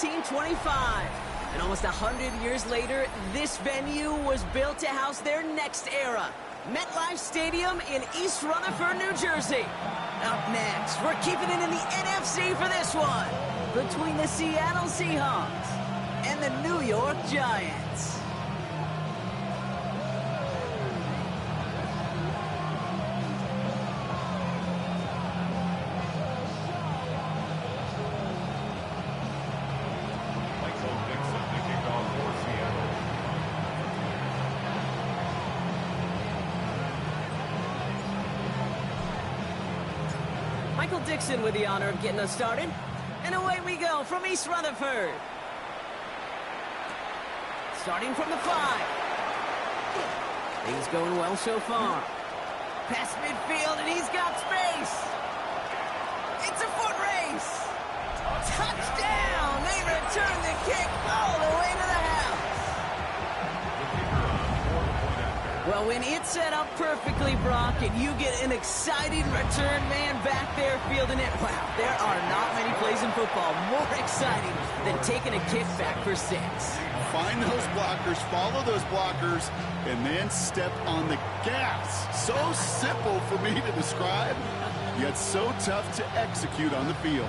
1925. And almost 100 years later, this venue was built to house their next era. MetLife Stadium in East Rutherford, New Jersey. Up next, we're keeping it in the NFC for this one. Between the Seattle Seahawks and the New York Giants. Michael Dixon with the honor of getting us started. And away we go from East Rutherford. Starting from the 5. Things going well so far. Past midfield, and he's got space. It's a foot race. Touchdown! They return the kick all the way to the house. Well, when it's set up perfectly, Brock, and you get an exciting return man back there fielding it, wow, there are not many plays in football more exciting than taking a kick back for 6. Find those blockers, follow those blockers, and then step on the gas. So simple for me to describe, yet so tough to execute on the field.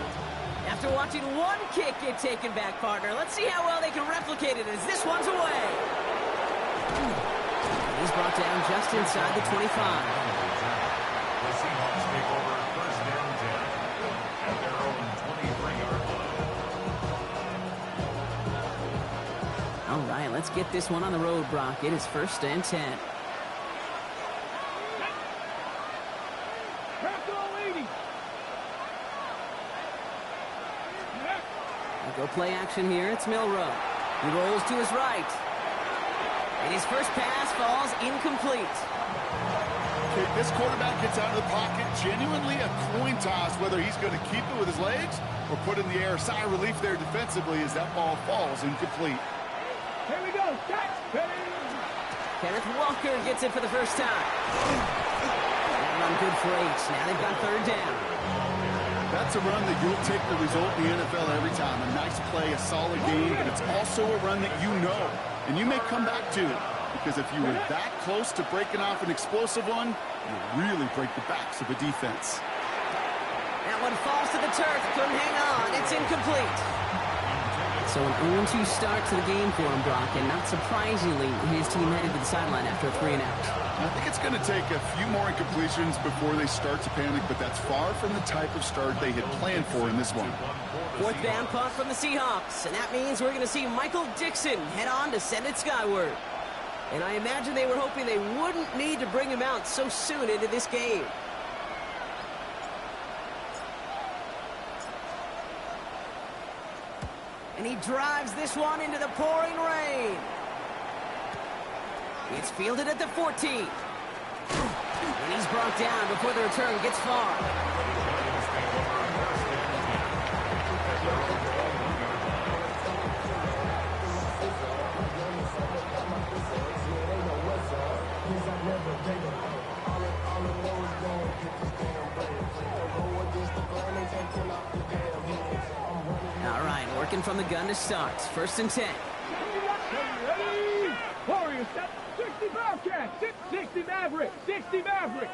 After watching one kick get taken back, partner, let's see how well they can replicate it as this one's away. He's brought down just inside the 25. The Seahawks take over first down 10 at their own 23-yard line. All right, let's get this one on the road, Brock. It is first and 10. We go play action here. It's Milrow. He rolls to his right. And his first pass falls incomplete. Okay, this quarterback gets out of the pocket, genuinely a coin toss, whether he's going to keep it with his legs or put it in the air. Sigh of relief there defensively as that ball falls incomplete. Here we go. Catch. Kenneth Walker gets it for the first time. That run good for 8. Now they've got third down. That's a run that you'll take the result in the NFL every time. A nice play, a solid game, but it's also a run that you know, and you may come back to it, because if you were that close to breaking off an explosive one, you really break the backs of the defense. That one falls to the turf. Couldn't hang on. It's incomplete. So an 0-2 start to the game for him, Brock, and not surprisingly, his team headed to the sideline after a 3-and-out. I think it's going to take a few more incompletions before they start to panic, but that's far from the type of start they had planned for in this one. Fourth down punt from the Seahawks, and that means we're going to see Michael Dixon head on to send it skyward. And I imagine they were hoping they wouldn't need to bring him out so soon into this game. And he drives this one into the pouring rain. It's fielded at the 14. And he's brought down before the return gets far. All right, working from the gun to start. First and 10. Ready? Warriors, 60 Bobcat, 60 Maverick, 60 Maverick.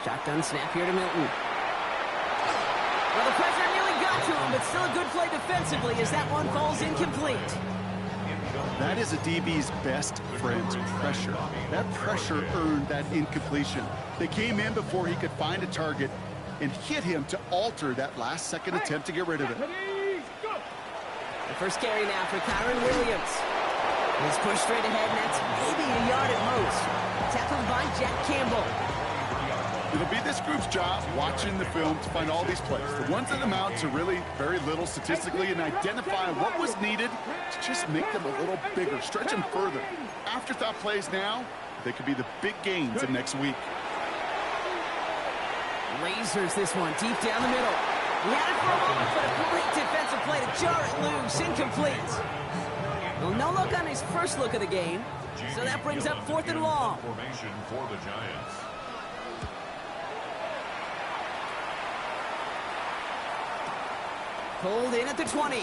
Shotgun snap here to Milton. Well, the pressure nearly got to him, but still a good play defensively as that one falls incomplete. That is a DB's best friend, pressure. That pressure earned that incompletion. They came in before he could find a target and hit him to alter that last-second attempt to get rid of it. The first carry now for Kyron Williams. He's pushed straight ahead, and that's maybe a yard at most. Tackled by Jack Campbell. It'll be this group's job watching the film to find all these plays. The ones that amount to really very little statistically and identify what was needed to just make them a little bigger, stretch them further. Afterthought plays now, they could be the big gains of next week. Lasers this one deep down the middle. He had it for a moment, but a great defensive play to jar it loose. Incomplete. Well, no look on his first look of the game, so that brings up fourth and long. Formation for the Giants. Pulled in at the 20.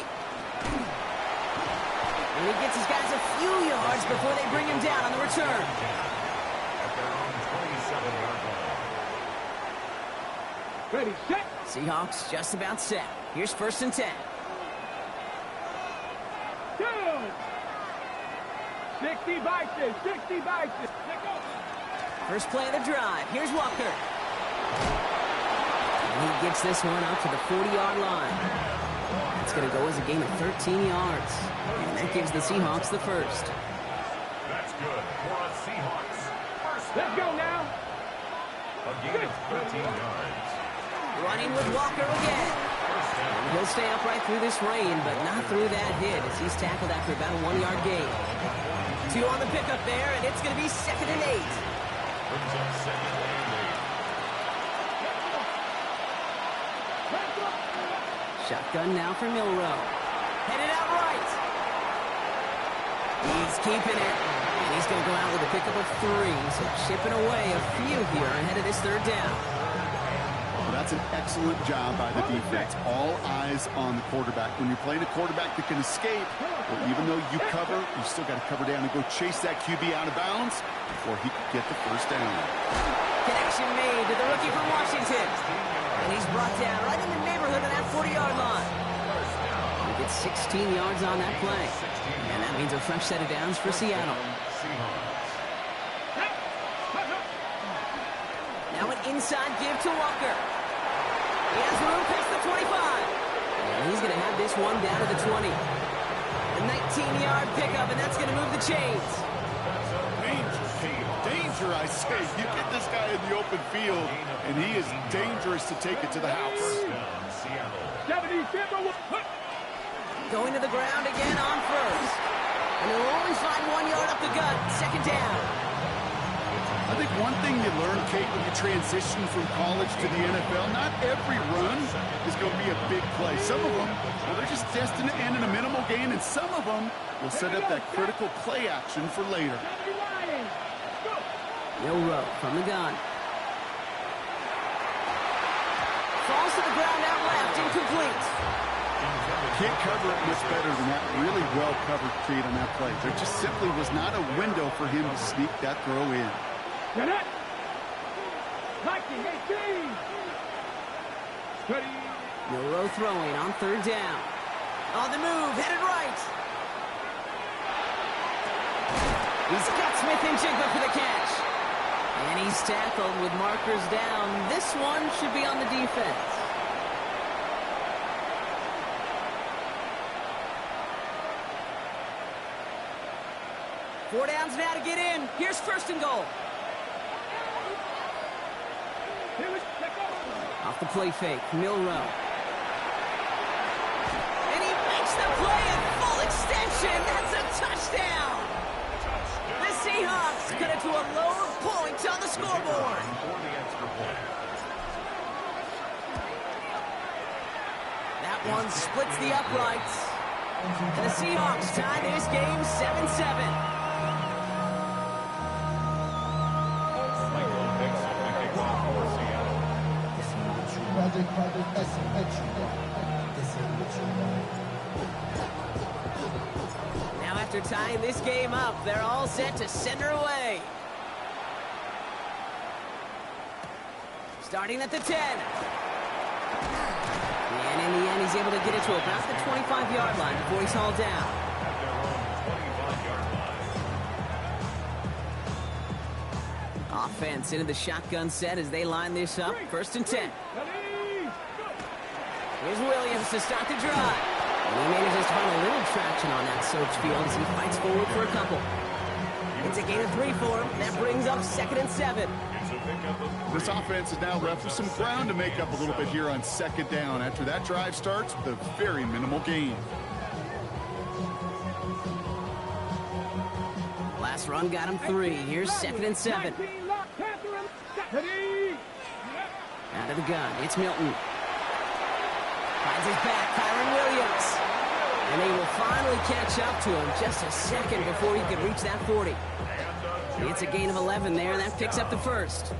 And he gets his guys a few yards before they bring him down on the return. At their own 27-yard line. Ready, set. Seahawks just about set. Here's 1st and 10. Two. 60 Bison, 60 Bison. First play of the drive. Here's Walker. And he gets this one out to the 40-yard line. It's going to go as a gain of 13 yards. And that gives the Seahawks the first. That's good for a Seahawks. First Let's go now. a gain of 13 yards. Running with Walker again. And he'll stay upright through this rain, but not through that hit as he's tackled after about a 1-yard gain. 2 on the pickup there, and it's going to be 2nd and 8. Brings up 2nd and 8. Shotgun now for Milrow. Headed out right. He's keeping it. And he's going to go out with a pickup of 3. So chipping away a few here ahead of this 3rd down. Well, that's an excellent job by the defense. All eyes on the quarterback. When you're playing a quarterback that can escape, well, even though you cover, you still got to cover down and go chase that QB out of bounds before he can get the 1st down. Connection made to the rookie from Washington. And he's brought down right in the neighborhood of that 40-yard line. He gets 16 yards on that play. And that means a fresh set of downs for Seattle. Now an inside give to Walker. He has room past the 25. And he's going to have this one down to the 20. A 19-yard pickup, and that's going to move the chains. Danger, I say. You get this guy in the open field, and he is dangerous to take it to the house. 77. Going to the ground again on 1st. And he'll only find 1 yard up the gut. 2nd down. I think one thing you learn, Kate, when you transition from college to the NFL, not every run is going to be a big play. Some of them, well, they're just destined to end in a minimal gain, and some of them will set up that critical play action for later. Milrow from the gun. Falls to the ground out left, incomplete. Can't cover it much better than that. Really well covered, Kate, on that play. There just simply was not a window for him to sneak that throw in. Get it. 19-18. Ready. Milrow throwing on 3rd down. On the move, headed right. He's got Smith and Jigba for the catch. And he's tackled with markers down. This one should be on the defense. Four downs now to get in. Here's 1st and goal. Off the play fake, Milrow. And he makes the play at full extension. That's a touchdown. The Seahawks cut it to a lower point on the scoreboard. That one splits the uprights. And the Seahawks tie this game 7-7. Now after tying this game up, they're all set to send her away. Starting at the 10. And in the end, he's able to get it to about the 25-yard line before he's hauled down. Offense into the shotgun set as they line this up. 1st and 10. Here's Williams to start the drive. And he manages to find a little traction on that search field as he fights forward for a couple. It's a gain of 3 for him. That brings up 2nd and 7. This offense is now left with some ground to make up a little bit here on 2nd down after that drive starts with a very minimal gain. Last run got him 3. Here's 2nd and 7. Out of the gun, it's Milton. Finds his back, Kyron Williams. And they will finally catch up to him just a second before he could reach that 40. It's a gain of 11 there, and that picks up the 1st.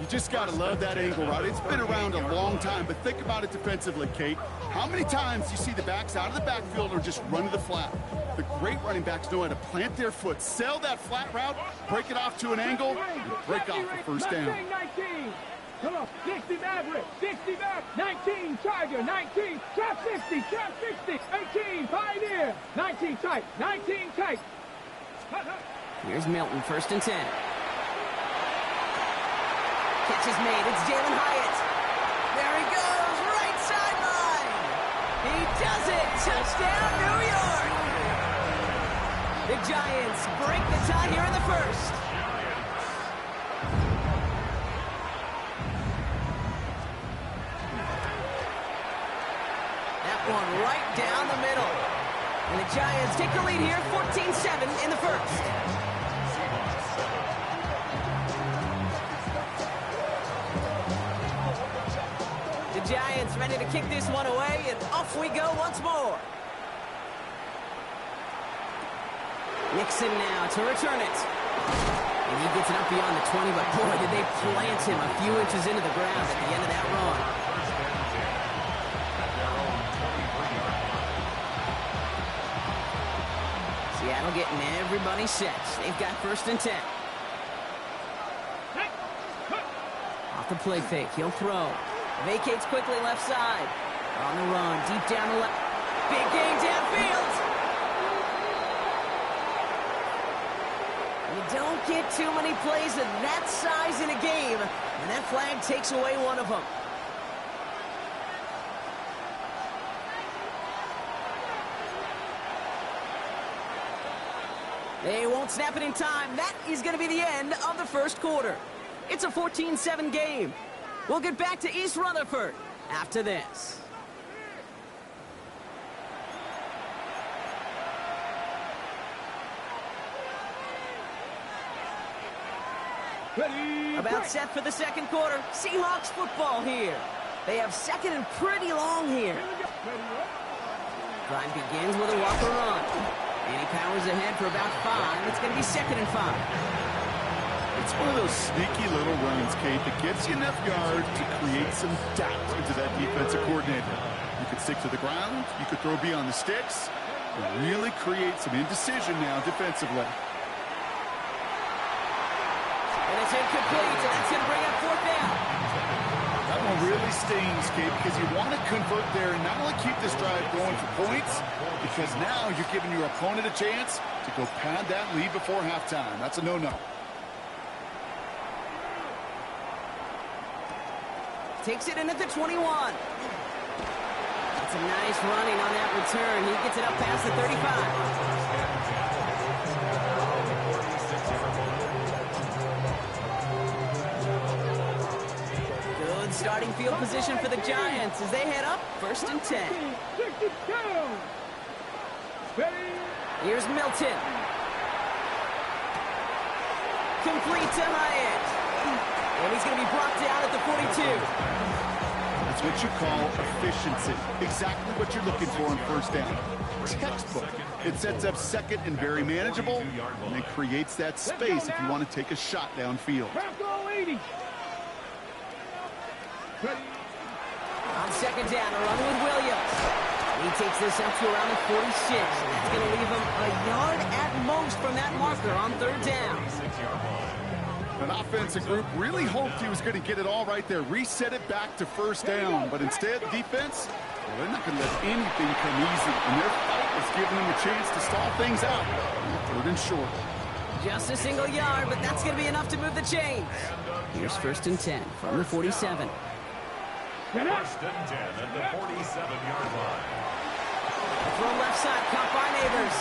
You just got to love that angle route. It's been around a long time, but think about it defensively, Kate. How many times you see the backs out of the backfield or just run to the flat? The great running backs know how to plant their foot, sell that flat route, break it off to an angle, and break off for first down. 19. Come on, 60 Maverick, 60 back, 19 Tiger, 19, trap 60, 18 Pioneer, 19 tight, 19 tight. Here's Milton, first and 10. Catch is made, it's Jalen Hyatt. There he goes, right sideline. He does it, touchdown New York. The Giants break the tie here in the first. That one right down the middle. And the Giants take the lead here, 14-7 in the first. The Giants ready to kick this one away, and off we go once more. Nixon now to return it. And he gets it up beyond the 20, but boy, did they plant him a few inches into the ground at the end of that run. Seattle getting everybody set. They've got first and 10. Off the play fake, he'll throw. Vacates quickly left side. On the run, deep down the left. Big game downfield. You don't get too many plays of that size in a game, and that flag takes away one of them. They won't snap it in time. That is going to be the end of the first quarter. It's a 14-7 game. We'll get back to East Rutherford after this. About set for the second quarter. Seahawks football here. They have second and pretty long here. Drive begins with a walker run. And he powers ahead for about 5. It's going to be second and 5. It's one of those sneaky little runs, Kate, that gets you enough yards to create some doubt into that defensive coordinator. You could stick to the ground, you could throw beyond the sticks, and really create some indecision now defensively. And it's incomplete, and that's going to bring up fourth down. That one really stings, Kate, because you want to convert there and not only keep this drive going for points, because now you're giving your opponent a chance to go pad that lead before halftime. That's a no-no. Takes it in at the 21. It's a nice running on that return. He gets it up past the 35. Good starting field position for the Giants as they head up first and 10. Here's Milton. Complete to Hyatt. And he's going to be brought down at the 42. That's what you call efficiency. Exactly what you're looking for on first down. Textbook. It sets up second and very manageable, and it creates that space if you want to take a shot downfield. On second down, a run with Williams. He takes this up to around the 46. That's going to leave him a yard at most from that marker on third down. An offensive group really hoped he was going to get it all right there, reset it back to first down, but instead, defense, well, they're not going to let anything come easy, and their fight was giving them a chance to stall things out. Third and short. Just a single yard, but that's going to be enough to move the chains. Here's first and 10 from the 47. First and 10 at the 47-yard line. Throw left side, caught by Neighbors.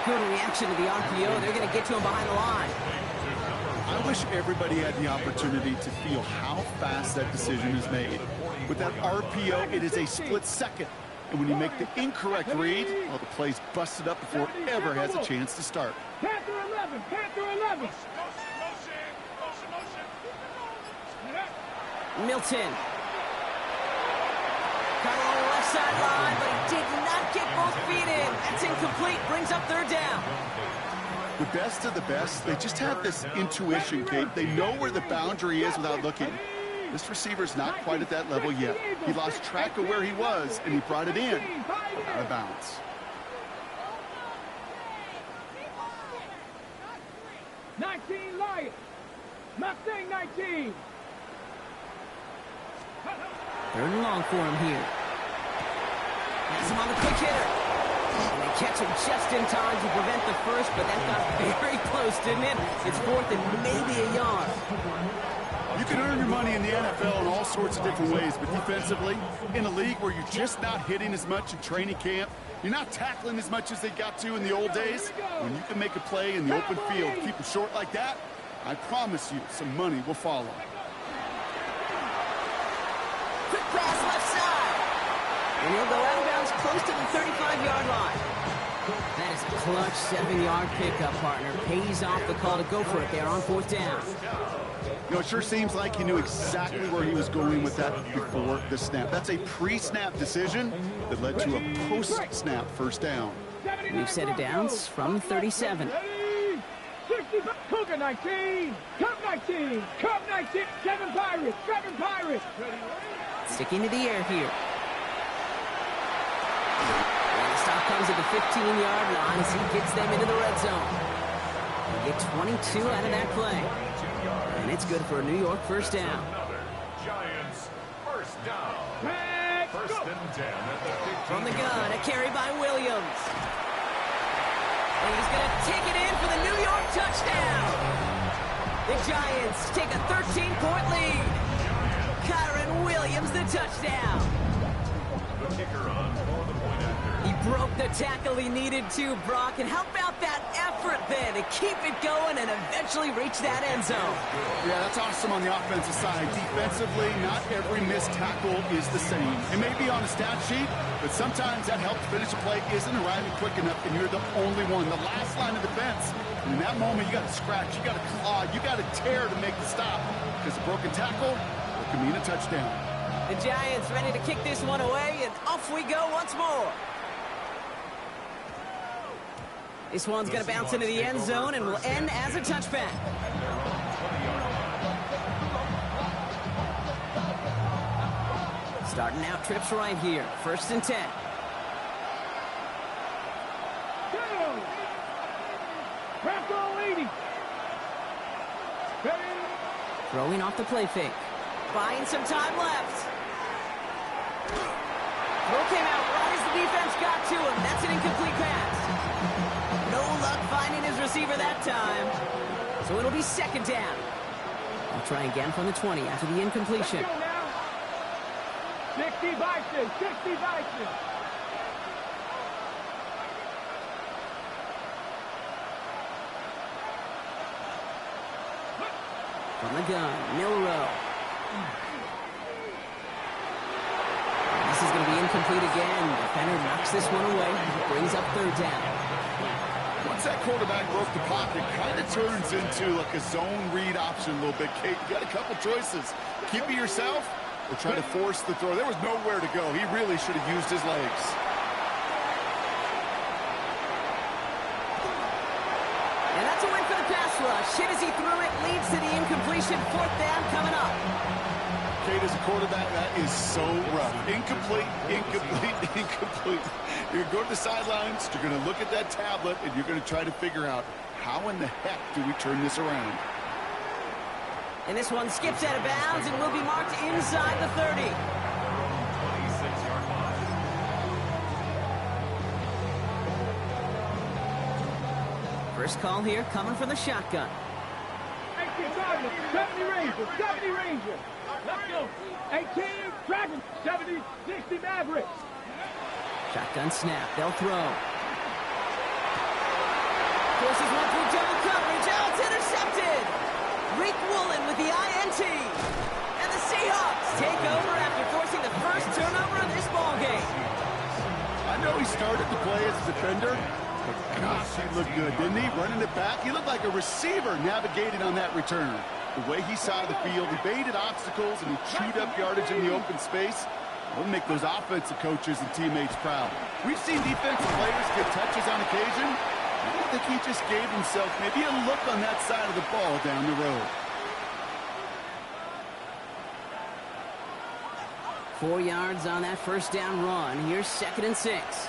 Good reaction to the RPO. They're going to get to him behind the line. I wish everybody had the opportunity to feel how fast that decision is made. With that RPO, it is a split second. And when you make the incorrect read, well, the play's busted up before it ever has a chance to start. Panther 11, Panther 11. Milton. Caught along the left sideline, but he did not get both feet in. That's incomplete. Brings up third down. The best of the best, they just have this intuition, Kate. They know where the boundary is without looking. This receiver's not quite at that level yet. He lost track of where he was, and he brought it in. Out of bounds. 19 Lions. Mustang 19. Third and long for him here. Has him on the quick hitter. And they catch him just in time to prevent the first, but that got very close, didn't it? It's fourth and maybe a yard. You can earn your money in the NFL in all sorts of different ways, but defensively, in a league where you're just not hitting as much in training camp, you're not tackling as much as they got to in the old days, when you can make a play in the open field, keep them short like that, I promise you some money will follow. Quick pass left side. And he'll go out of bounds close to the 35-yard line. That is a clutch 7-yard pickup, partner. Pays off the call to go for it there on fourth down. You know, it sure seems like he knew exactly where he was going with that before the snap. That's a pre-snap decision that led to a post-snap first down. We've set it downs from 37. 65, Cougar 19, Cup 19, Cup 19, 7 Pirates, 7 Pirates. Sticking to the air here. And the stop comes at the 15-yard line as he gets them into the red zone. They get 22 out of that play. And it's good for a New York first down. Giants first down. Let's First go. and 10 at the 15. From the gun, a carry by Williams. And he's going to take it in for the New York touchdown. The Giants take a 13-point lead. Kyron Williams, the touchdown. The kicker on for the point after. He broke the tackle he needed to, Brock. And how about that effort then to keep it going and eventually reach that end zone? Yeah, that's awesome on the offensive side. Defensively, not every missed tackle is the same. It may be on the stat sheet, but sometimes that help to finish a play isn't arriving quick enough, and you're the only one, the last line of defense. And in that moment, you got to scratch, you got to claw, you got to tear to make the stop, because a broken tackle can mean a touchdown. The Giants ready to kick this one away, and off we go once more. This one's going to bounce into the end zone and will end as a touchback. Starting out trips right here. First and 10. Go. Craft all 80. Ready. Throwing off the play fake. Buying some time left. Throw came out right as the defense got to him. That's an incomplete pass. No luck finding his receiver that time. So it'll be second down. I'll try again from the 20 after the incompletion. Let's go now. 60 Bison, 60 Bison. From the gun, Milrow. This is going to be incomplete again. Defender knocks this one away. Brings up third down. Once that quarterback broke the pocket, kind of turns into like a zone read option a little bit. Kate, you got a couple choices. Keep it yourself or try to force the throw. There was nowhere to go. He really should have used his legs. And that's a win for the pass rush. Hit as he threw it, leads to the incompletion. Fourth down coming up. Kate, as a quarterback, that is so rough. Incomplete, incomplete, incomplete. You're going to go to the sidelines, you're going to look at that tablet, and you're going to try to figure out how in the heck do we turn this around. And this one skips out of bounds and will be marked inside the 30. 26-yard line. First call here coming from the shotgun. 18 Cardinals, 70 Rangers, 70 Rangers. Let's go. 18 Dragons, 70, 60 Mavericks. Shotgun snap. They'll throw. Forces one through double coverage. Oh, it's intercepted. Reek Woolen with the INT. And the Seahawks take over after forcing the first turnover of this ballgame. I know he started to play as a defender, but gosh, he looked good, didn't he? Running it back, he looked like a receiver navigating on that return. The way he saw the field, he baited obstacles, and he chewed up yardage in the open space. We'll make those offensive coaches and teammates proud. We've seen defensive players get touches on occasion, I think he just gave himself maybe a look on that side of the ball down the road. 4 yards on that first down run. Here's 2nd and 6.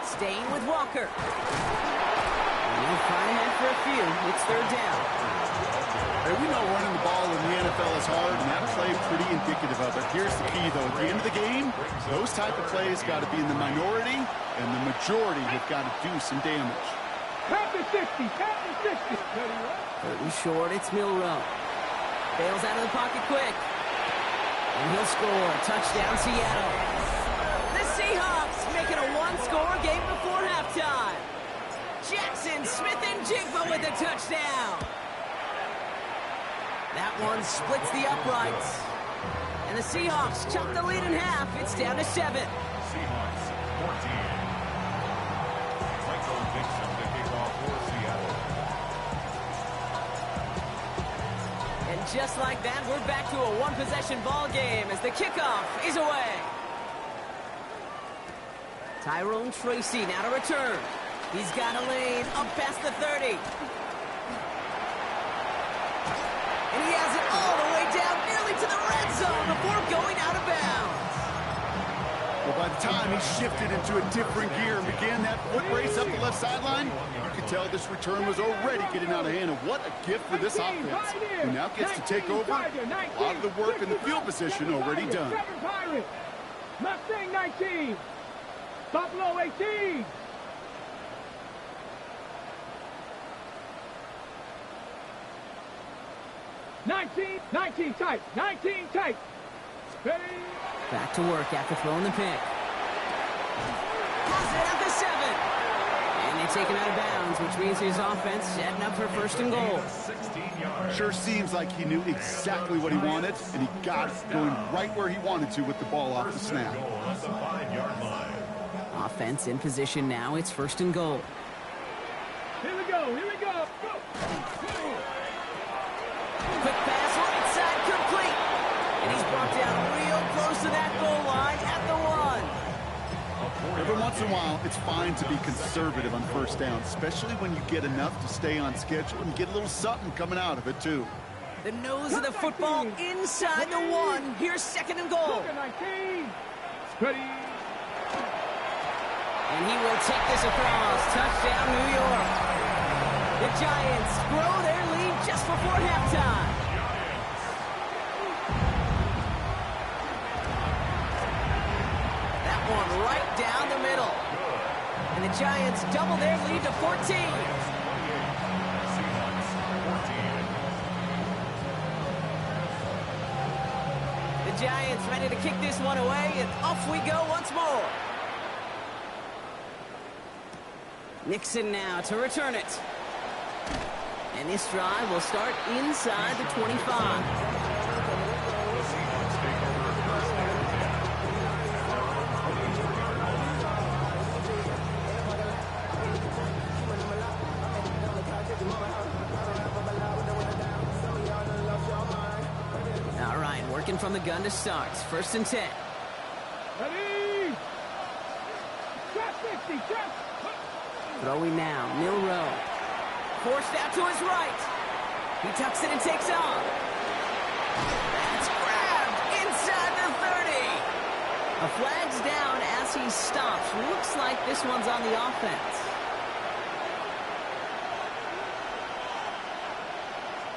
Staying with Walker. And they'll find ahead for a few. It's 3rd down. Hey, we know running the ball in the NFL is hard, and that play pretty indicative of it. Here's the key, though. At the end of the game, those type of plays got to be in the minority, and the majority have got to do some damage. Count to 60. Count to 60. 3rd and short. It's Milroe. Bails out of the pocket quick. And he'll score. Touchdown, Seattle. The Seahawks making a one-score game before halftime. Jackson, Smith, and Jigba with a touchdown. That one splits the uprights. And the Seahawks chop the lead in half. It's down to 7. Seahawks 14. Michael Dixon to kick off for Seattle. And just like that, we're back to a one-possession ball game as the kickoff is away. Tyrone Tracy now to return. He's got a lane up past the 30. And he has it all the way down nearly to the red zone before going out of bounds. Well, by the time he shifted into a different gear and began that foot race up the left sideline, you could tell this return was already getting out of hand. And what a gift for this offense, who now gets to take over. A lot of the work in the field position already done. Mustang 19. Buffalo 18. Nineteen tight. 19 tight. Ready? Back to work after throwing the pick. Pulls it at the 7. And they take him out of bounds, which means his offense setting up for 1st and goal. 16 yards. Sure seems like he knew exactly what he wanted, and he got it going right where he wanted to with the ball off the snap. Goal at the 5-yard line. Offense in position now. It's 1st and goal. Here we go. Here we go. Go. Quick pass, right side, complete. And he's brought down real close to that goal line at the 1. Every once in a while, it's fine to be conservative on 1st down, especially when you get enough to stay on schedule and get a little something coming out of it, too. The nose of the football inside the 1. Here's 2nd and goal. 19. Ready? And he will take this across. Touchdown, New York. The Giants grow their lead just before halftime. That one right down the middle. And the Giants double their lead to 14. Seahawks 14. The Giants ready to kick this one away, and off we go once more. Nixon now to return it. And this drive will start inside the 25. The Seahawks take over 1st and 10. All right, working from the gun to start. 1st and 10. Ready? Trap 60. Trap. Throwing now, Milroe. Forced out to his right. He tucks it and takes on. That's grabbed inside the 30. A flag's down as he stops. Looks like this one's on the offense.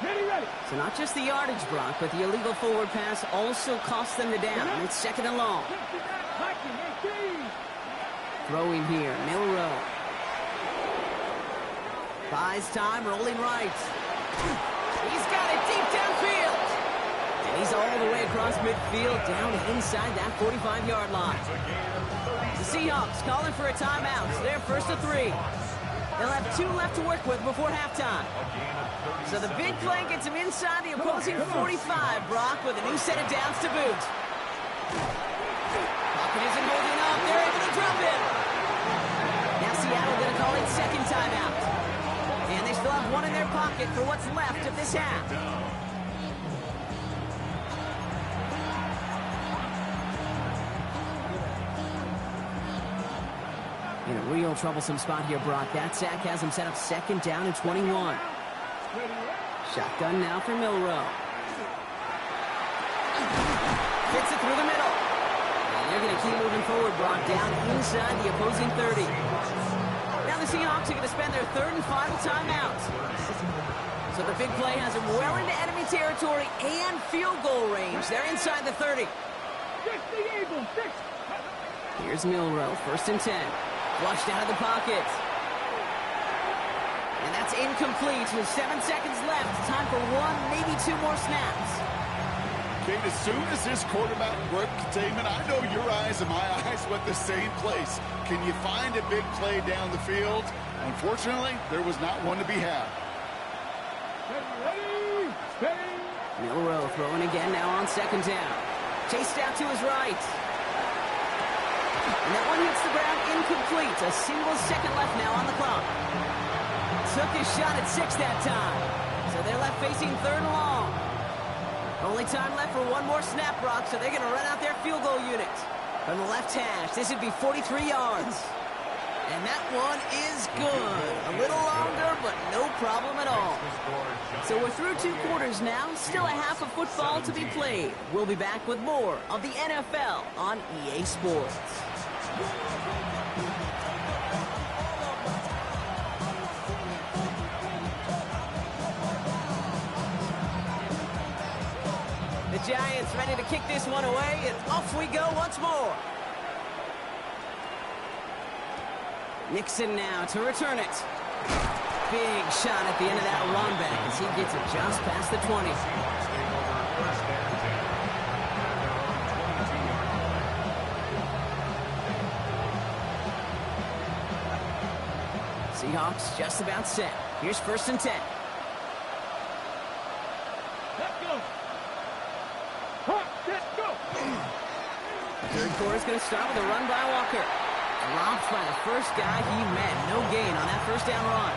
Ready. So not just the yardage, Brock, but the illegal forward pass also cost them the down. It's 2nd and long. 18. Throwing here, Milroe. Buys time, rolling right. He's got it deep downfield. And he's all the way across midfield, down inside that 45-yard line. The Seahawks calling for a timeout. They're 1st and 3. They'll have 2 left to work with before halftime. So the big play gets him inside the opposing 45, Brock, with a new set of downs to boot. Pocket isn't holding up. They're able to drop it. Now Seattle going to call it 2nd timeout. And they still have 1 in their pocket for what's left of this half. In a real troublesome spot here, Brock. That sack has him set up second down and 21. Shotgun now for Milrow. Fits it through the middle. And they're going to keep moving forward, Brock, down inside the opposing 30. Now the Seahawks are going to spend their third and final timeout. So the big play has them well into enemy territory and field goal range. They're inside the 30. Here's Milrow, first and 10. Flushed out of the pocket. And that's incomplete with 7 seconds left. Time for one, maybe two more snaps. Kate, as soon as this quarterback broke containment, I know your eyes and my eyes went the same place. Can you find a big play down the field? Unfortunately, there was not one to be had. Milrow throwing again now on second down. Chased out to his right. And that one hits the ground incomplete. A single second left now on the clock. Took his shot at 6 that time. So they're left facing third and long. Only time left for one more snap, Brock, so they're going to run out their field goal unit. From the left hash, this would be 43 yards. And that one is good. A little longer, but no problem at all. So we're through 2 quarters now. Still a half of football to be played. We'll be back with more of the NFL on EA Sports. The Giants ready to kick this one away, and off we go once more. Nixon now to return it. Big shot at the end of that run back as he gets it just past the 20. Seahawks just about set. Here's first and 10. Let's go. Let's go. Third quarter's going to start with a run by Walker. Dropped by the first guy he met. No gain on that first down run.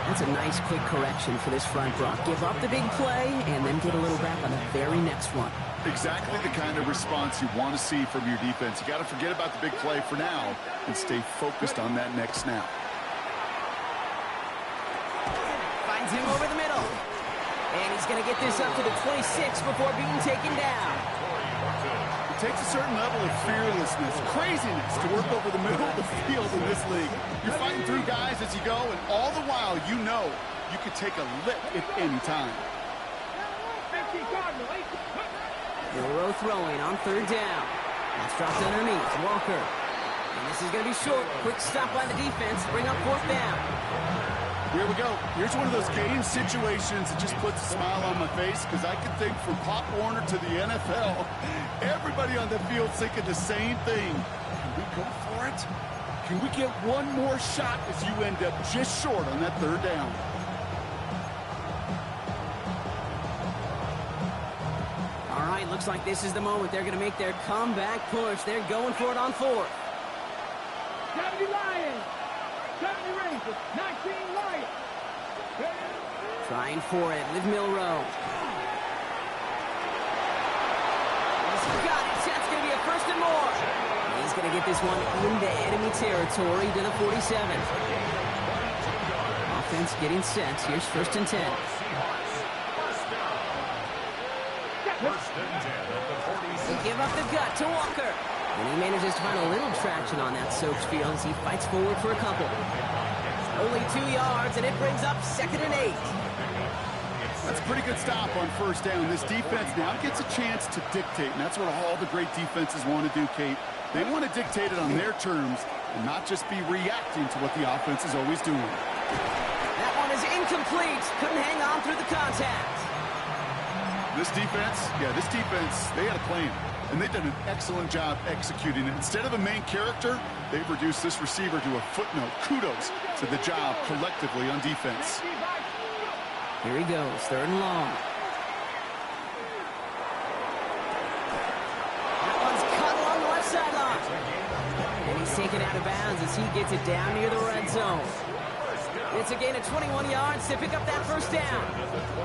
That's a nice quick correction for this front, Brock. Give up the big play and then get a little back on the very next one. Exactly the kind of response you want to see from your defense. You got to forget about the big play for now and stay focused on that next snap. Finds him over the middle. And he's going to get this up to the 26 before being taken down. It takes a certain level of fearlessness, craziness to work over the middle of the field in this league. You're fighting through guys as you go, and all the while you know you could take a lick at any time. Milrow throwing on third down. That's dropped underneath. Walker. And this is going to be short. Quick stop by the defense. Bring up fourth down. Here we go. Here's one of those game situations that just puts a smile on my face because I can think from Pop Warner to the NFL, everybody on the field thinking the same thing. Can we go for it? Can we get one more shot as you end up just short on that third down? All right, looks like this is the moment. They're going to make their comeback push. They're going for it on fourth. 70 Lions. 70 Rangers. 19 Lions. Trying for it with Milrow. He's got it. That's going to be a first and more. He's going to get this one into enemy territory to the 47. Offense getting set. Here's first and 10. They give up the gut to Walker. And he manages to find a little traction on that soaked field as he fights forward for a couple. Only 2 yards, and it brings up second and 8. That's a pretty good stop on first down. This defense now gets a chance to dictate, and that's what all the great defenses want to do, Kate. They want to dictate it on their terms and not just be reacting to what the offense is always doing. That one is incomplete. Couldn't hang on through the contact. This defense, they had a plan, and they've done an excellent job executing it. Instead of a main character, they've reduced this receiver to a footnote. Kudos to the job collectively on defense. Here he goes, third and long. That one's cut along the left sideline. And he's taken out of bounds as he gets it down near the red zone. It's a gain of 21 yards to pick up that first down.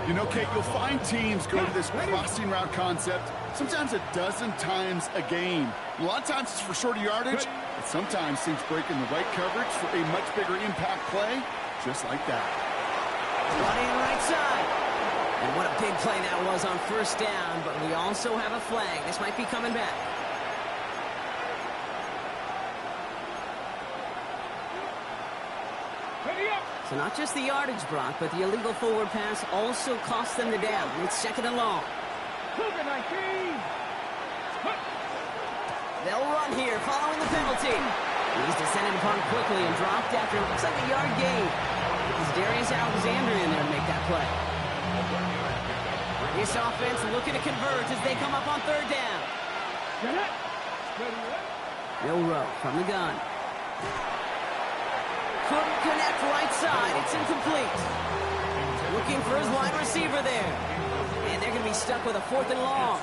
You know, Kate, you'll find teams go to this crossing route concept sometimes a dozen times a game. A lot of times it's for shorter yardage, It sometimes seems breaking the right coverage for a much bigger impact play, just like that. Running right side. And what a big play that was on first down, but we also have a flag. This might be coming back. So not just the yardage, Brock, but the illegal forward pass also cost them the down. It's second and long. They'll run here following the penalty. He's descended upon quickly and dropped after it looks like a yard gain. It's Darius Alexander in there to make that play. This offense looking to convert as they come up on third down. Milrow from the gun. Couldn't connect right side. It's incomplete. Looking for his wide receiver there. And they're going to be stuck with a 4th and long.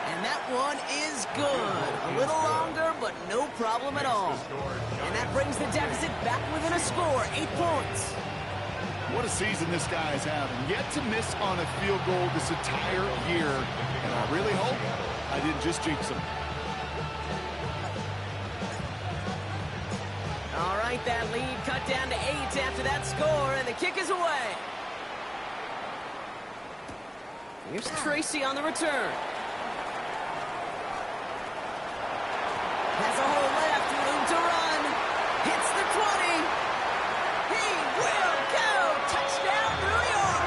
And that one is good. A little longer, but no problem at all. And that brings the deficit back within a score, 8 points. What a season this guy is having. Yet to miss on a field goal this entire year. And I really hope I didn't just jinx him. All right, that lead cut down to 8 after that score, and the kick is away. Here's Tracy on the return. Has a hole left, room to run. Hits the 20. He will go. Touchdown, New York.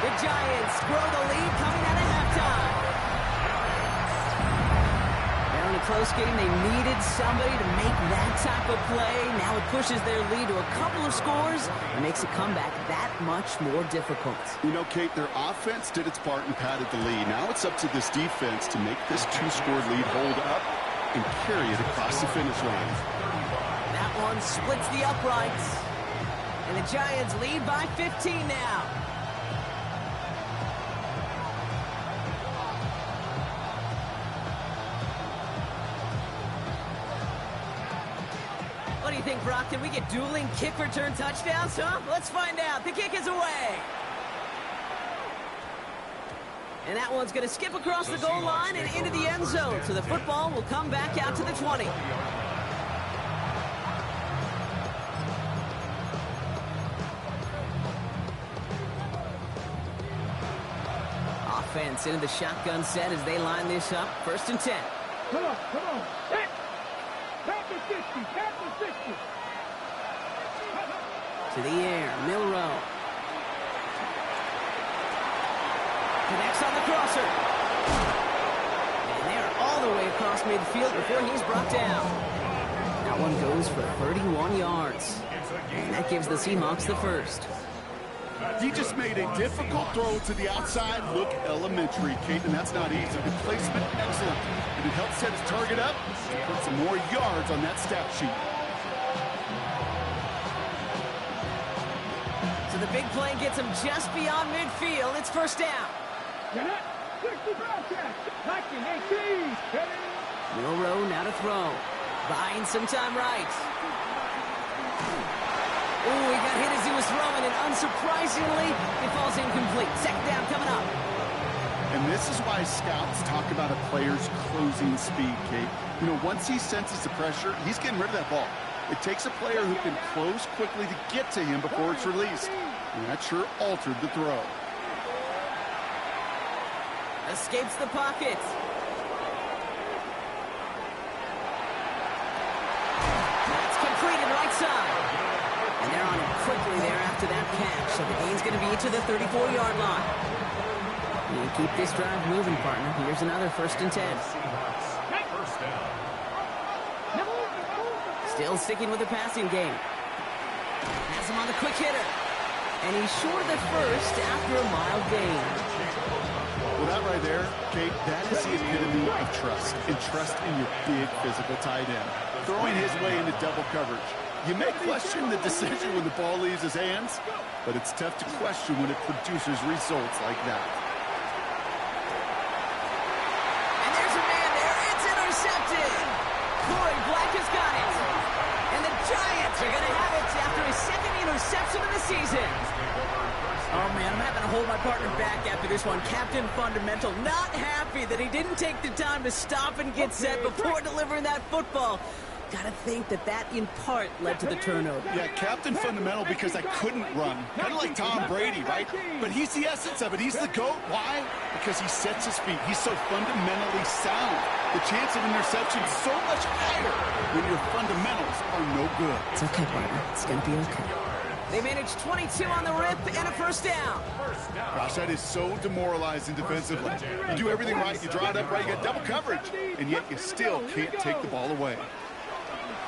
The Giants grow the lead coming out of halftime. They're in a close game. They needed somebody to make that type of play. Now it pushes their lead to a couple of scores and makes a comeback that much more difficult. You know, Kate, their offense did its part and padded the lead. Now it's up to this defense to make this 2-score lead hold up and carry it across the finish line. That one splits the uprights. And the Giants lead by 15 now. What do you think, Brock? Can we get dueling kick return touchdowns, huh? Let's find out. The kick is away. And that one's going to skip across the goal line and into the end zone. So the football will come back out to the 20. Offense into the shotgun set as they line this up. 1st and 10. Come on. Hit. Tap the 60. To the air, Milrow. Connects on the crosser. And they're all the way across midfield before he's brought down. That one goes for 31 yards. And that gives the Seahawks the first. He just made a difficult throw to the outside look elementary, Kate, and that's not easy. The placement, excellent. And it helps set his target up to put some more yards on that stat sheet. So the big play gets him just beyond midfield. It's 1st down. Milrow now to throw. Buying some time right. Ooh, he got hit as he was throwing, and unsurprisingly, it falls incomplete. 2nd down coming up. And this is why scouts talk about a player's closing speed, Kate. You know, once he senses the pressure, he's getting rid of that ball. It takes a player who can close quickly to get to him before it's released. And that sure altered the throw. Escapes the pocket. That's completed right side. And they're on it quickly there after that catch. So the gain's going to be to the 34-yard line. You keep this drive moving, partner. Here's another 1st and 10. Still sticking with the passing game. Has him on the quick hitter. And he's short of the first after a mild gain. Well, that right there, Kate, that is the epitome of trust. And trust in your big physical tight end. Throwing his way into double coverage. You may question the decision when the ball leaves his hands, but it's tough to question when it produces results like that. And there's a man there. It's intercepted. Corey Black has got it. And the Giants are going to have it after his 2nd interception of the season. Oh, man, I'm having to hold my partner back after this one. Captain Fundamental not happy that he didn't take the time to stop and get set before delivering that football. Gotta think that in part led to the turnover. Yeah, Captain Fundamental because I couldn't run. Kind of like Tom Brady, right? But he's the essence of it. He's the GOAT. Why? Because he sets his feet. He's so fundamentally sound. The chance of interception is so much higher when your fundamentals are no good. It's okay, partner. It's gonna be okay. They managed 22 on the rip and a first down. Gosh, that is so demoralizing defensively. You do everything right. You draw it up right. You get double coverage. And yet you still can't take the ball away.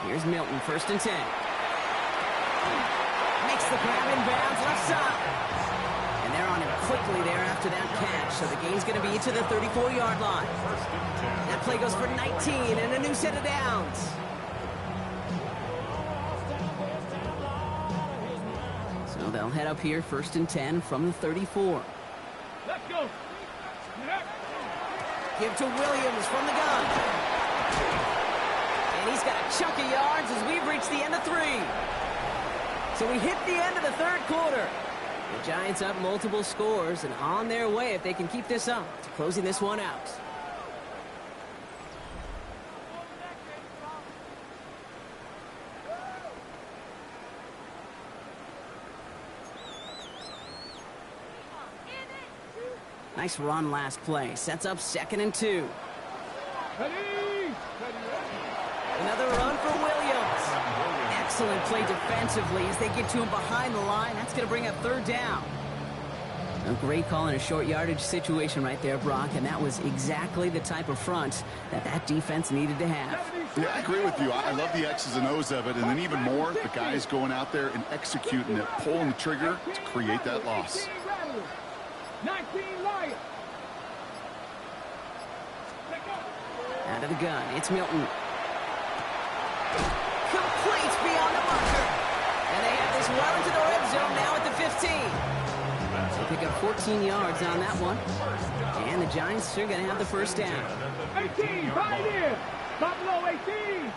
Here's Milton, 1st and 10. Makes the grab in bounds, left side. And they're on him quickly there after that catch. So the game's going to be to the 34-yard line. That play goes for 19 and a new set of downs. So they'll head up here, 1st and 10 from the 34. Let's go. Give to Williams from the gun. And he's got a chunk of yards as we've reached the end of 3. So we hit the end of the 3rd quarter. The Giants up multiple scores and on their way if they can keep this up to closing this one out. Nice run last play. Sets up 2nd and 2. Another run for Williams. Excellent play defensively as they get to him behind the line. That's going to bring up 3rd down. A great call in a short yardage situation right there, Brock, and that was exactly the type of front that defense needed to have. Yeah, I agree with you. I love the X's and O's of it, and then even more, the guys going out there and executing it, pulling the trigger to create that loss. 19 Lions. Out of the gun, it's Milton. Complete beyond the marker. And they have this well into the red zone now at the 15. They pick up 14 yards on that one. And the Giants are going to have the first down. 18, Pioneer. Buffalo 18.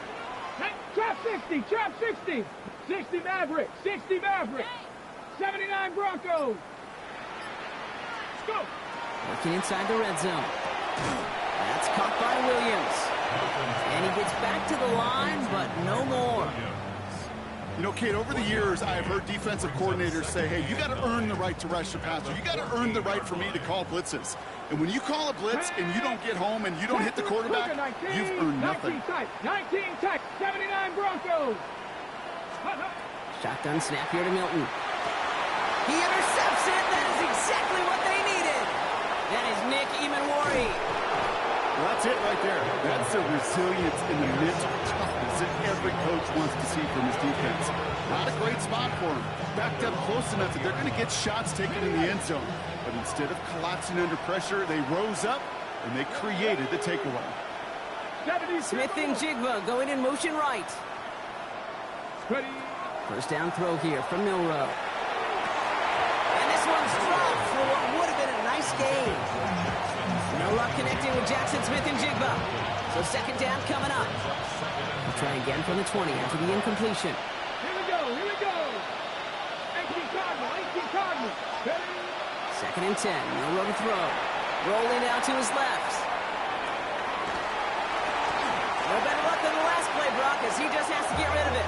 Trap 60, trap 60. 60 Maverick, 60 Maverick. 79 Broncos. Let's go. Working inside the red zone. That's caught by Williams. And he gets back to the line, but no more. You know, Kate, over the years, I've heard defensive coordinators say, hey, you got to earn the right to rush the passer. You got to earn the right for me to call blitzes. And when you call a blitz and you don't get home and you don't hit the quarterback, you've earned nothing. 19 tight, 79 Broncos. Shotgun snap here to Milton. He intercepts it. That is exactly what they needed. That is Nick Emanwari. Well, that's it right there. That's the resilience in the mental toughness that every coach wants to see from his defense. Not a great spot for him. Backed up close enough that they're going to get shots taken in the end zone. But instead of collapsing under pressure, they rose up and they created the takeaway. Smith and Jigba going in motion right. Ready. First down throw here from Milrow. And this one's dropped for what would have been a nice game. No luck connecting with Jackson Smith and Jigba. So 2nd down coming up. We'll try again from the 20 after the incompletion. Here we go, here we go. 18 Cardinal. Ready. 2nd and 10, Milrow to throw. Rolling out to his left. No better luck than the last play, Brock, as he just has to get rid of it.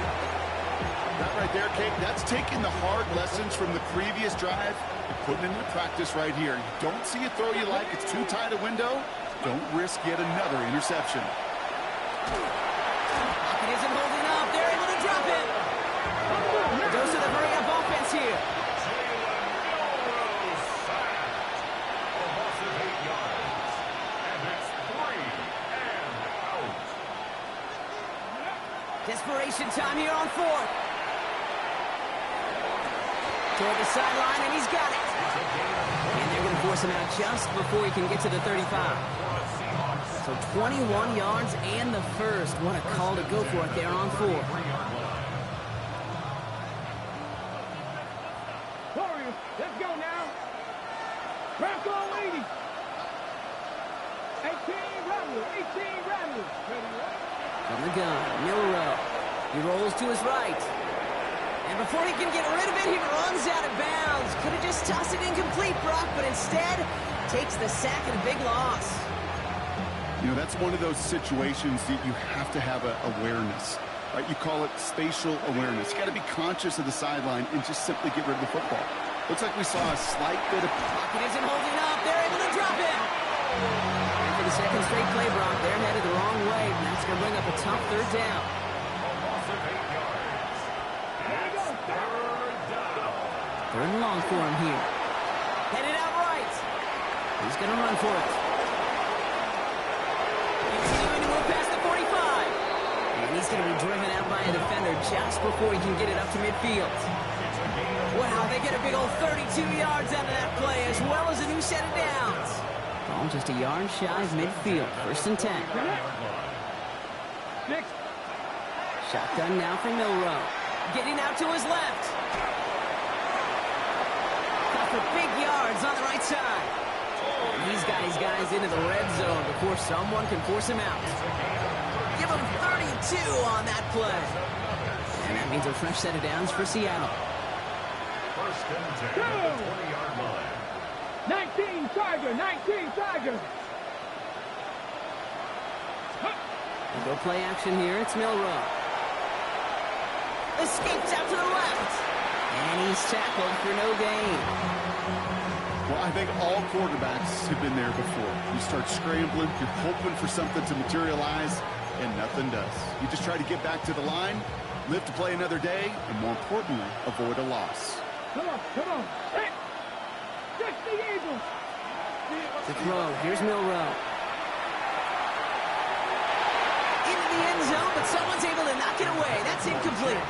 That right there, Kate, that's taking the hard lessons from the previous drive and putting it into practice right here. You don't see a throw you like, it's too tight a window, don't risk yet another interception. Pocket isn't holding up. They're able to drop it. A dose of the hurry-up offense here. Desperation time here on 4th. Toward the sideline, and he's got it. And they're going to force him out just before he can get to the 35. So 21 yards and the first. What a call to go for it there on 4. Warriors, let's go now. Bronco 80. 18 Rattler. From the gun, Milrow. He rolls to his right. And before he can get rid of it, he runs out of bounds. Could have just tossed it incomplete, Brock, but instead takes the sack and a big loss. You know, that's one of those situations that you have to have awareness. Right? You call it spatial awareness. You got to be conscious of the sideline and just simply get rid of the football. Looks like we saw a slight bit of... Pocket isn't holding up. They're able to drop it. And for the second straight play, Brock, they're headed the wrong way, and that's going to bring up a tough third down. Third and long for him here. Headed out right. He's going to run for it. Continuing to move past the 45. And he's going to be driven out by a defender just before he can get it up to midfield. Wow, they get a big old 32 yards out of that play, as well as a new set of downs. Ball just a yard shy of midfield. First and 10. Shotgun now for Milroe. Getting out to his left. Got for big yards on the right side. And he's got his guys into the red zone before someone can force him out. Give him 32 on that play. And that means a fresh set of downs for Seattle. First and 10 at the 20-yard line. 19 Tiger, 19 Tiger. We'll go play action here. It's Milroe. Escapes out to the left. And he's tackled for no gain. Well, I think all quarterbacks have been there before. You start scrambling, you're hoping for something to materialize, and nothing does. You just try to get back to the line, live to play another day, and more importantly, avoid a loss. Come on. Hey, just the Eagles. The throw. Here's Milroe. Into the end zone, but someone's able to knock it away. That's incomplete.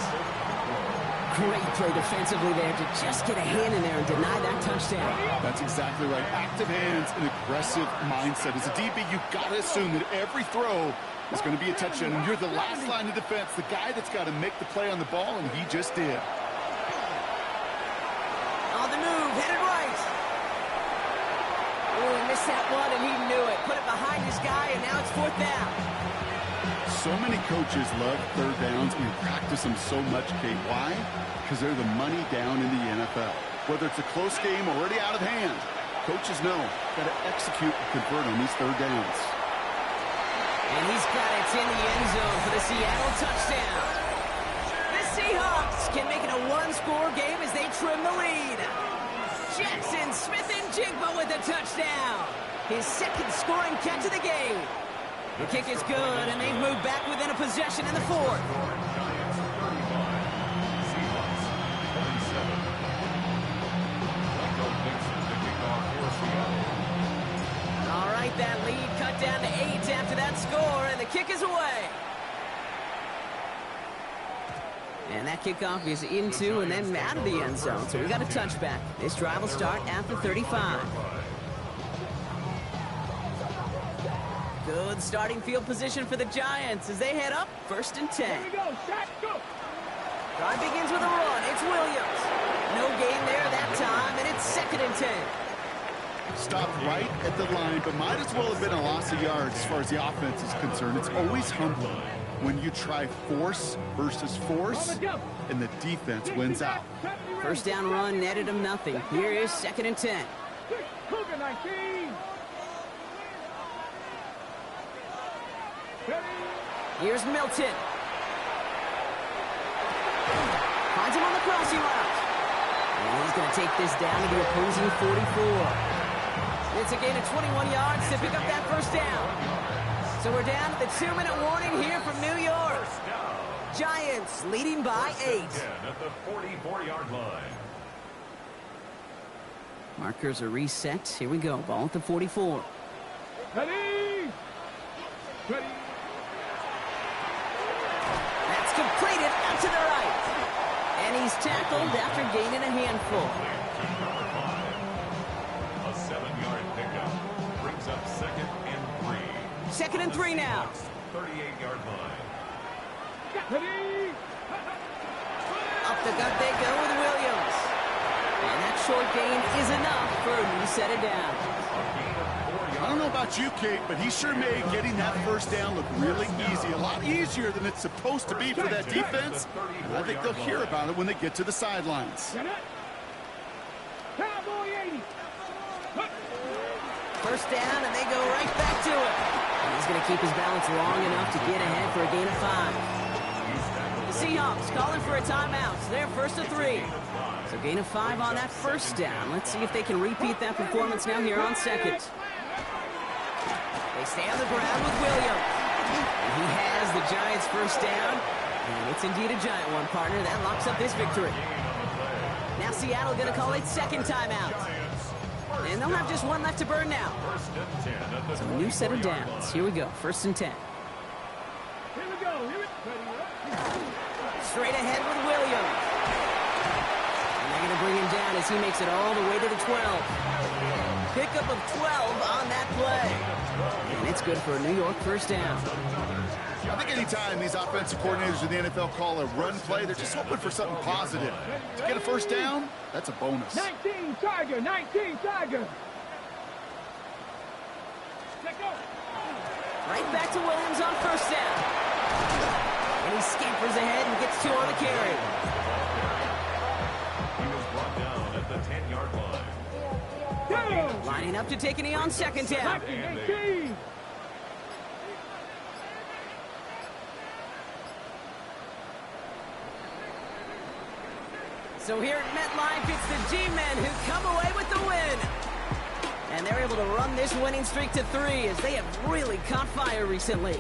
Great play defensively there to just get a hand in there and deny that touchdown. That's exactly right. Active hands and aggressive mindset. As a DB, you've got to assume that every throw is going to be a touchdown. And you're the last line of defense, the guy that's got to make the play on the ball, and he just did. On the move, headed right. Oh, he missed that one, and he knew it. Put it behind his guy, and now it's fourth down. So many coaches love third downs, and we practice them so much, Kate. Why? Because they're the money down in the NFL. Whether it's a close game already out of hand, coaches know got to execute and convert on these third downs. And he's got it in the end zone for the Seattle touchdown. The Seahawks can make it a one-score game as they trim the lead. Jackson Smith-Njigba with a touchdown. His second scoring catch of the game. The kick is good, and they've moved back within a possession in the fourth. All right, that lead cut down to 8 after that score, and the kick is away. And that kickoff is into and then out of the end zone, so we got a touchback. This drive will start at the 35. Good starting field position for the Giants as they head up first and 10. Here we go, shot, go. Drive begins with a run. It's Williams. No gain there that time, and it's second and 10. Stopped right at the line, but might as well have been a loss of yards as far as the offense is concerned. It's always humbling when you try force versus force, and the defense wins out. First down run netted him nothing. Here is second and 10. Cougar 19. Here's Milton. Finds him on the crossing route. And he's going to take this down to the opposing 44. It's a gain of 21 yards to pick up that first down. So we're down to the 2-minute warning here from New York. Giants leading by 8. At the 44-yard line. Markers are reset. Here we go. Ball at the 44. Ready. That's completed out to the right. And he's tackled after gaining a handful. A 7-yard pickup brings up second and 3. Second and 3 now. 38-yard line. Ready. Up the gut they go with Williams. And that short gain is enough for a new set of downs. A gain of 4 yards. I don't know about you, Kate, but he sure made getting that first down look really easy. A lot easier than it's supposed to be for that defense. And I think they'll hear about it when they get to the sidelines. Cowboy 80. First down, and they go right back to it. And he's going to keep his balance long enough to get ahead for a gain of 5. The Seahawks calling for a timeout. So they're first to 3. So gain of 5 on that first down. Let's see if they can repeat that performance now here on second. They stay on the ground with Williams. And he has the Giants' first down. And it's indeed a giant one, partner. That locks up this victory. Now Seattle going to call it second timeout. And they'll have just one left to burn now. So a new set of downs. Here we go. First and 10. Here we go. Straight ahead with Williams. And they're going to bring him down as he makes it all the way to the 12. Pickup of 12 on that play. And it's good for a New York first down. I think anytime these offensive coordinators in the NFL call a run play, they're just hoping for something positive. To get a first down, that's a bonus. 19 Tiger, 19 Tiger. Right back to Williams on first down. And he scampers ahead and gets 2 on the carry. He was brought down at the 10-yard line. Lining up to take a knee on second down. 18. So here at MetLife, it's the G-Men who come away with the win. And they're able to run this winning streak to 3 as they have really caught fire recently.